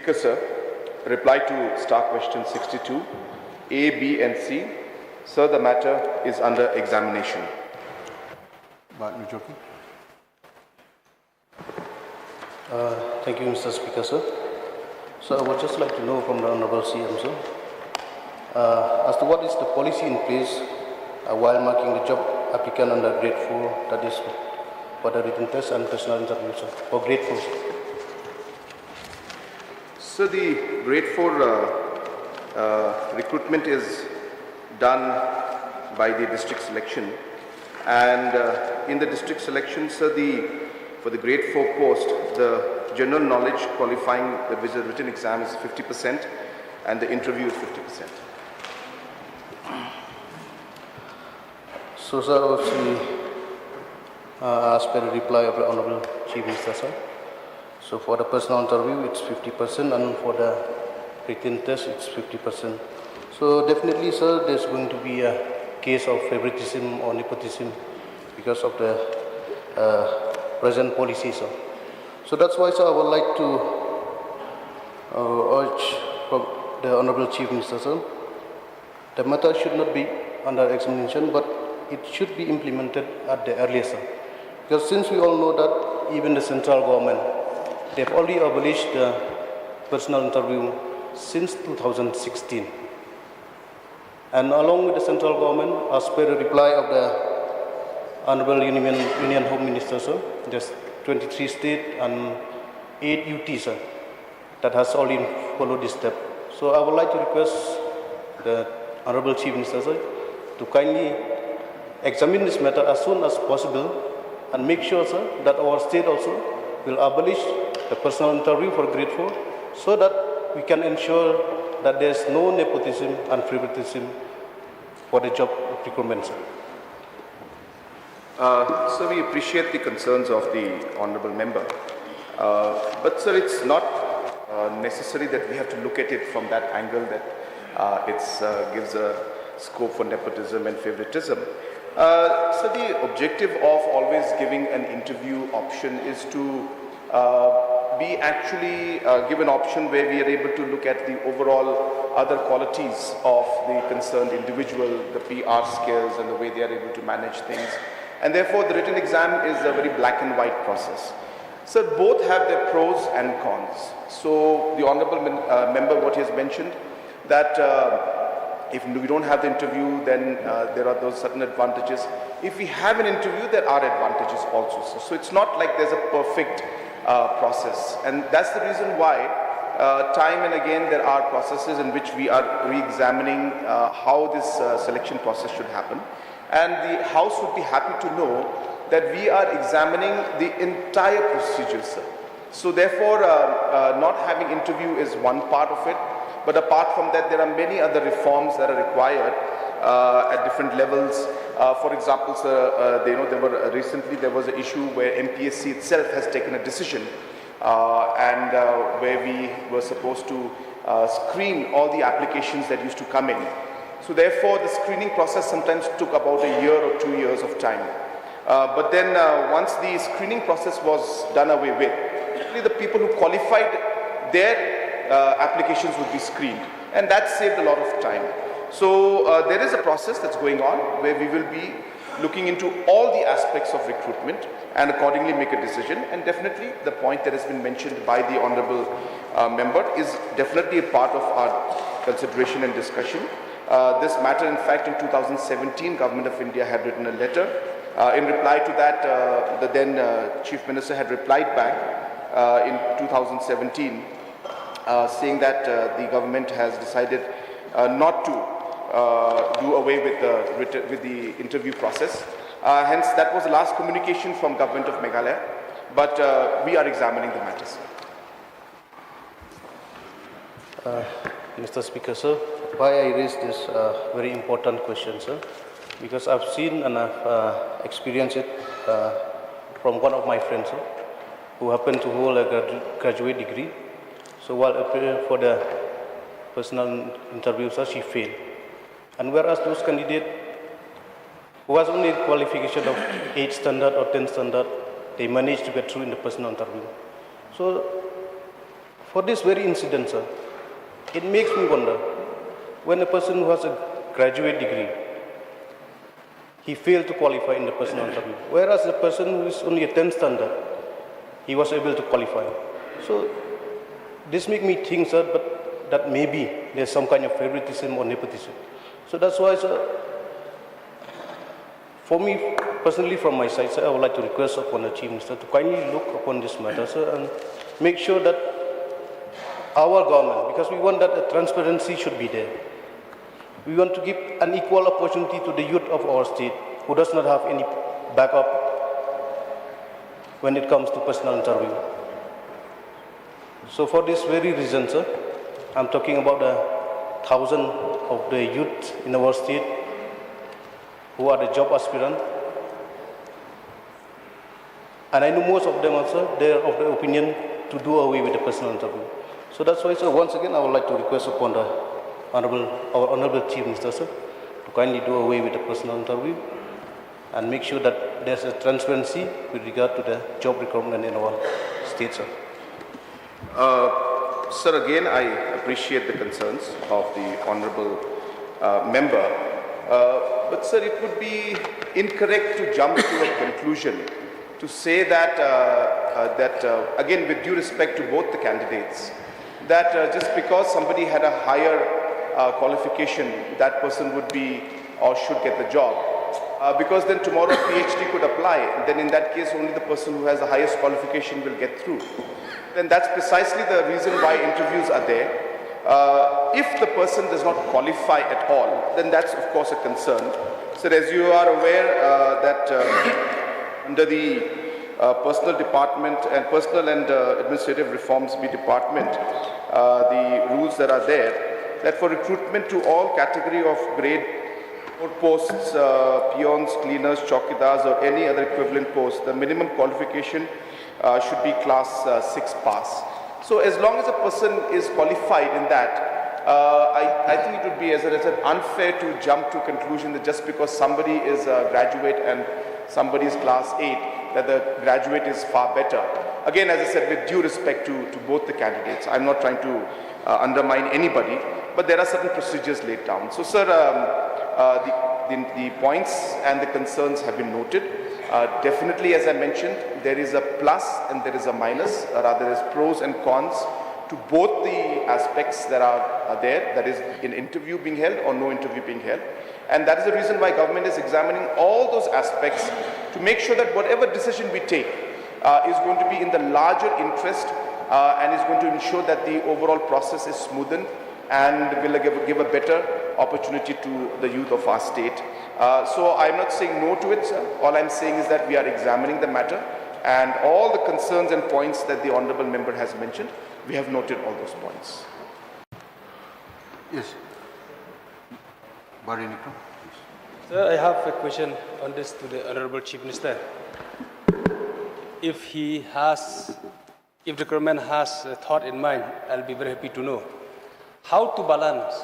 Speaker, sir, reply to star question 62, A, B and C. Sir, the matter is under examination. Thank you, Mr. Speaker, sir. So I would just like to know from the Honorable CM, sir, as to what is the policy in place while marking the job applicant under grade 4, that is for the written test and personal interview, sir, for grade 4. So the grade 4 recruitment is done by the district selection, and in the district selection, sir, for the grade 4 post, the general knowledge qualifying the written exam is 50% and the interview is 50%. So, sir, obviously, as per the reply of the Honorable Chief Minister, sir, so for the personal interview, it's 50%, and for the written test, it's 50%. So definitely, sir, there's going to be a case of favoritism or nepotism because of the present policy, sir. So that's why, sir, I would like to urge from the Honorable Chief Minister, sir, the matter should not be under examination, but it should be implemented at the earliest, sir. Because since we all know that even the central government, they've already abolished the personal interview since 2016. And along with the central government, as per the reply of the Honorable Union Home Minister, sir, there's 23 states and 8 UT, sir, that has already followed this step. So I would like to request the Honorable Chief Minister, sir, to kindly examine this matter as soon as possible and make sure, sir, that our state also will abolish the personal interview for grade 4 so that we can ensure that there is no nepotism and favoritism for the job recruitment, sir. So we appreciate the concerns of the honourable member, but sir, it's not necessary that we have to look at it from that angle that it gives a scope for nepotism and favoritism. So the objective of always giving an interview option is to be actually give an option where we are able to look at the overall other qualities of the concerned individual, the PR skills and the way they are able to manage things. And therefore, the written exam is a very black and white process. So both have their pros and cons. So the honourable member, what he has mentioned, that if we don't have the interview, then there are those certain advantages. If we have an interview, there are advantages also. So it's not like there's a perfect process. And that's the reason why time and again there are processes in which we are re-examining how this selection process should happen. And the House would be happy to know that we are examining the entire procedure, sir. So therefore, not having interview is one part of it, but apart from that, there are many other reforms that are required at different levels. For example, sir, recently there was an issue where MPSC itself has taken a decision and where we were supposed to screen all the applications that used to come in. So therefore, the screening process sometimes took about a year or 2 years of time. But then once the screening process was done away with, the people who qualified, their applications would be screened, and that saved a lot of time. So there is a process that's going on where we will be looking into all the aspects of recruitment and accordingly make a decision. And definitely the point that has been mentioned by the honourable member is definitely a part of our consideration and discussion. This matter, in fact, in 2017, Government of India had written a letter. In reply to that, the then Chief Minister had replied back in 2017 saying that the government has decided not to do away with the interview process. Hence, that was the last communication from Government of Meghalaya, but we are examining the matters. Mr. Speaker, sir, why I raised this very important question, sir, because I've seen and I've experienced it from one of my friends, sir, who happened to hold a graduate degree. So while appearing for the personal interview, sir, she failed. And whereas those candidates who has only qualification of 8 standard or 10 standard, they managed to get through in the personal interview. So For this very incident, sir, it makes me wonder, when a person who has a graduate degree, he failed to qualify in the personal interview, whereas the person who is only a 10th standard, he was able to qualify. So this makes me think, sir, but that maybe there's some kind of favoritism or nepotism. So that's why, sir, for me personally, from my side, sir, I would like to request upon the Chief Minister to kindly look upon this matter, sir, and make sure that our government, because we want that the transparency should be there. We want to give an equal opportunity to the youth of our state who does not have any backup when it comes to personal interview. So for this very reason, sir, I'm talking about the thousands of the youth in our state who are the job aspirant. And I know most of them also, they are of the opinion to do away with the personal interview. So that's why, sir, once again, I would like to request upon our Honorable Chief Minister, sir, to kindly do away with the personal interview and make sure that there's a transparency with regard to the job requirement in our state, sir. Sir, again, I appreciate the concerns of the Honorable Member. But, sir, it would be incorrect to jump to a conclusion to say that, again, with due respect to both the candidates, that just because somebody had a higher qualification, that person would be or should get the job. Because then tomorrow a PhD could apply, then in that case only the person who has the highest qualification will get through. Then that's precisely the reason why interviews are there. If the person does not qualify at all, then that's of course a concern. So as you are aware that under the Personal Department and Personal and Administrative Reforms Department, the rules that are there, that for recruitment to all category of grade 4 posts, peons, cleaners, chowkidars or any other equivalent post, the minimum qualification should be class 6 pass. So as long as a person is qualified in that, I think it would be as I said, unfair to jump to a conclusion that just because somebody is a graduate and somebody is class 8, that the graduate is far better. Again, as I said, with due respect to both the candidates, I'm not trying to undermine anybody, but there are certain procedures laid down. So, sir, the points and the concerns have been noted. Definitely, as I mentioned, there is a plus and there is a minus, rather there is pros and cons to both the aspects that are there, that is in interview being held or no interview being held. And that is the reason why government is examining all those aspects to make sure that whatever decision we take is going to be in the larger interest and is going to ensure that the overall process is smoothened and will give a better opportunity to the youth of our state. So I'm not saying no to it, sir. All I'm saying is that we are examining the matter and all the concerns and points that the Honourable Member has mentioned, we have noted all those points. Yes. Sir, I have a question on this to the Honourable Chief Minister. If the government has a thought in mind, I'll be very happy to know how to balance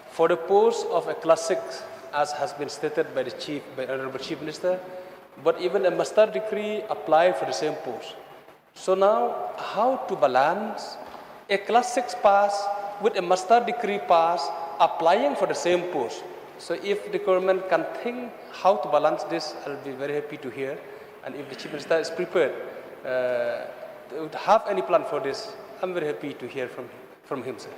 for the post of a class 6, as has been stated by the Honourable Chief Minister, but even a master degree apply for the same post. So now, how to balance a class 6 pass with a master degree pass applying for the same post? So if the government can think how to balance this, I'll be very happy to hear. And if the Chief Minister is prepared to have any plan for this, I'm very happy to hear from him, sir.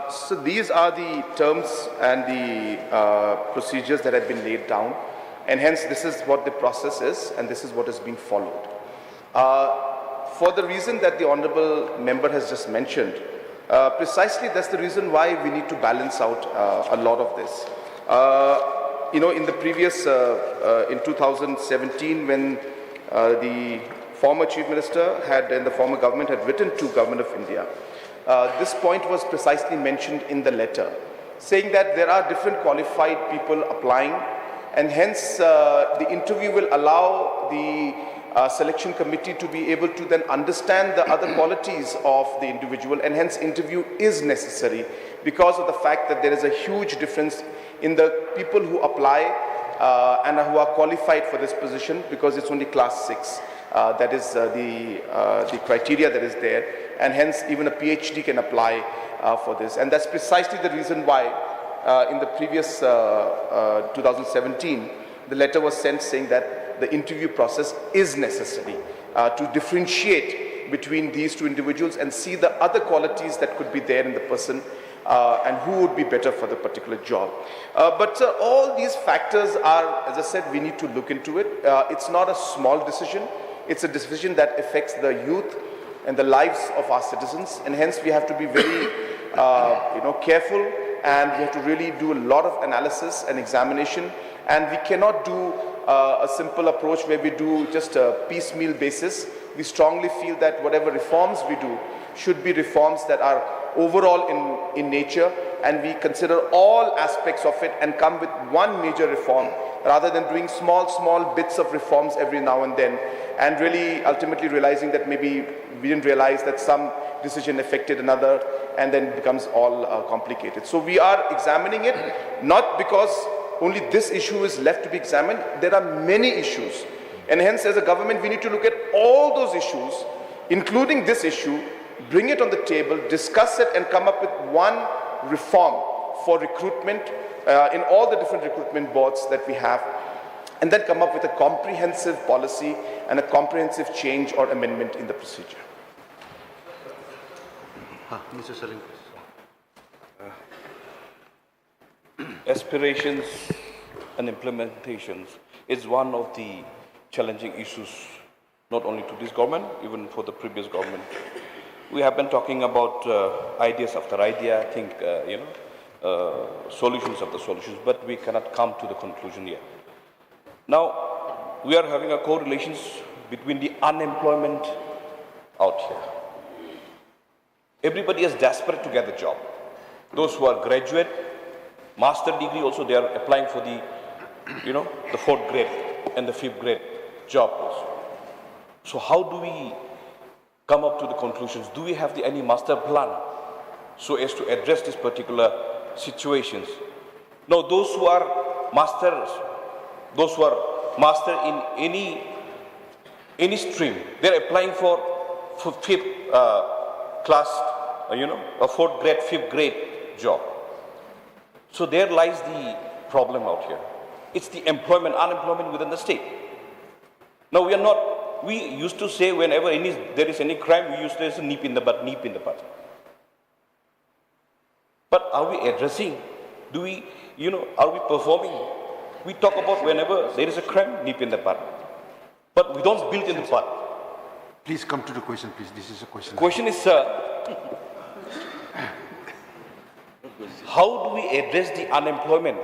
So these are the terms and the procedures that have been laid down, and hence this is what the process is and this is what is being followed. For the reason that the Honourable Member has just mentioned, precisely that's the reason why we need to balance out a lot of this. In the previous, in 2017, when the former Chief Minister and the former government had written to Government of India, this point was precisely mentioned in the letter, saying that there are different qualified people applying, and hence the interview will allow the selection committee to be able to then understand the other qualities of the individual, and hence interview is necessary because of the fact that there is a huge difference in the people who apply and who are qualified for this position, because it's only class 6. That is the criteria that is there, and hence even a PhD can apply for this. And that's precisely the reason why in the previous 2017, the letter was sent saying that the interview process is necessary to differentiate between these two individuals and see the other qualities that could be there in the person and who would be better for the particular job. But all these factors are, as I said, we need to look into it. It's not a small decision. It's a decision that affects the youth and the lives of our citizens, and hence we have to be very careful, and we have to really do a lot of analysis and examination, and we cannot do a simple approach where we do just a piecemeal basis. We strongly feel that whatever reforms we do should be reforms that are overall in nature, and we consider all aspects of it and come with one major reform rather than doing small bits of reforms every now and then, and really ultimately realizing that maybe we didn't realize that some decision affected another, and then it becomes all complicated. So we are examining it, not because only this issue is left to be examined. There are many issues, and hence as a government we need to look at all those issues, including this issue, bring it on the table, discuss it, and come up with one reform for recruitment in all the different recruitment boards that we have, and then come up with a comprehensive policy and a comprehensive change or amendment in the procedure. Mr. Salim. Aspirations and implementations is one of the challenging issues, not only to this government, even for the previous government. We have been talking about ideas after idea, I think, solutions after solutions, but we cannot come to the conclusion yet. Now, we are having a correlation between the unemployment out here. Everybody is desperate to get a job. Those who are graduate, master degree also, they are applying for the, the 4th grade and the 5th grade job also. So how do we come up to the conclusions? Do we have any master plan so as to address these particular situations? Now, those who are masters, those who are master in any stream, they're applying for 5th class, a 4th grade, 5th grade job. So there lies the problem out here. It's the unemployment within the state. Now we used to say whenever there is any crime, we used to say nip in the butt, nip in the butt. But are we addressing? Are we performing? We talk about whenever there is a crime, nip in the butt. But we don't build in the butt. Please come to the question, please. This is a question. Question is, sir, how do we address the unemployment?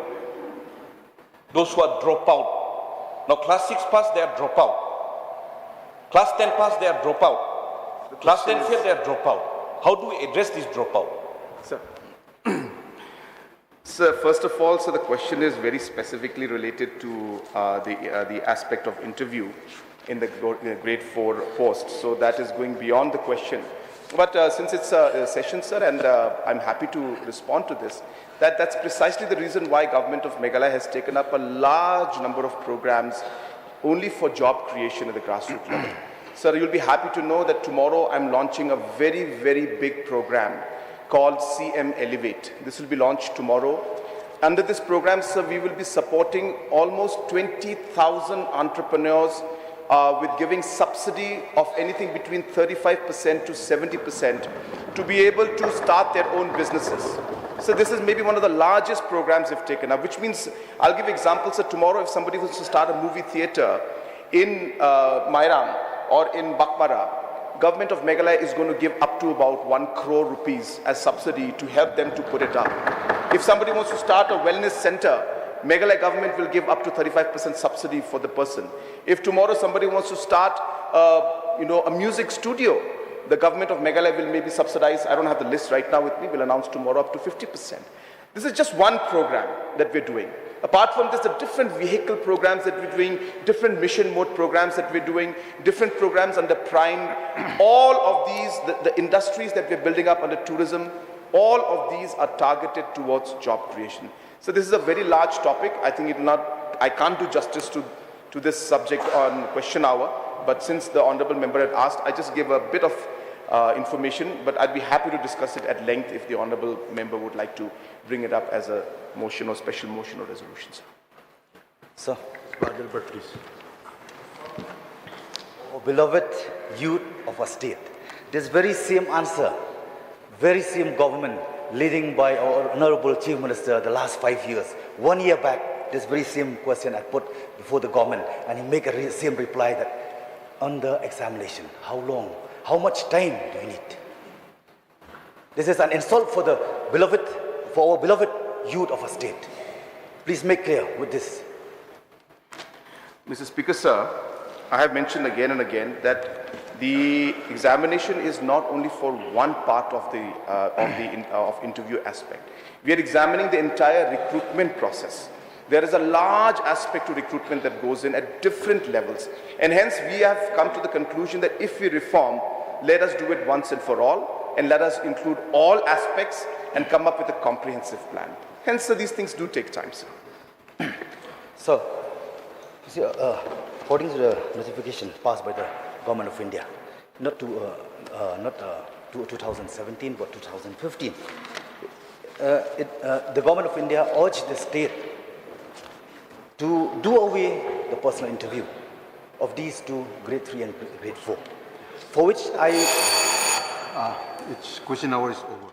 Those who are drop out. Now, class 6 pass, they are drop out. Class 10 pass, they are drop out. Class 10 fail, they are drop out. How do we address this dropout? Sir. Sir, first of all, the question is very specifically related to the aspect of interview in the grade 4 post. So that is going beyond the question. But since it's a session, sir, and I'm happy to respond to this, that's precisely the reason why Government of Meghalaya has taken up a large number of programs only for job creation at the grassroots level. Sir, you'll be happy to know that tomorrow I'm launching a very, very big program called CM Elevate. This will be launched tomorrow. Under this program, sir, we will be supporting almost 20,000 entrepreneurs with giving subsidy of anything between 35% to 70% to be able to start their own businesses. So this is maybe one of the largest programs we've taken up, which means, I'll give examples. So tomorrow, if somebody wants to start a movie theater in Mairam or in Bakmara, Government of Meghalaya is going to give up to about 1 crore rupees as subsidy to help them to put it up. If somebody wants to start a wellness center, Meghalaya government will give up to 35% subsidy for the person. If tomorrow somebody wants to start, a music studio, the Government of Meghalaya will maybe subsidize. I don't have the list right now with me. We'll announce tomorrow up to 50%. This is just one program that we're doing. Apart from this, the different vehicle programs that we're doing, different mission mode programs that we're doing, different programs under Prime, all of these, the industries that we're building up under tourism, all of these are targeted towards job creation. So this is a very large topic. I think I can't do justice to this subject on question hour, but since the honourable member had asked, I just gave a bit of information, but I'd be happy to discuss it at length if the honourable member would like to bring it up as a motion or special motion or resolution, sir. Sir. Gilbert, please. Oh, beloved youth of our state, this very same answer, very same government leading by our Honorable Chief Minister the last 5 years, 1 year back, this very same question I put before the government, and he make a same reply that under examination, how long, how much time do you need? This is an insult for the beloved, for our beloved youth of our state. Please make clear with this. Mr. Speaker, sir, I have mentioned again and again that the examination is not only for one part of the interview aspect. We are examining the entire recruitment process. There is a large aspect to recruitment that goes in at different levels, and hence we have come to the conclusion that if we reform, let us do it once and for all, and let us include all aspects and come up with a comprehensive plan. Hence, sir, these things do take time, sir. So, you see, according to the notification passed by the Government of India, not 2017 but 2015, the Government of India urged the state to do away the personal interview of these two grade 3 and grade 4, for which Its question hour is over.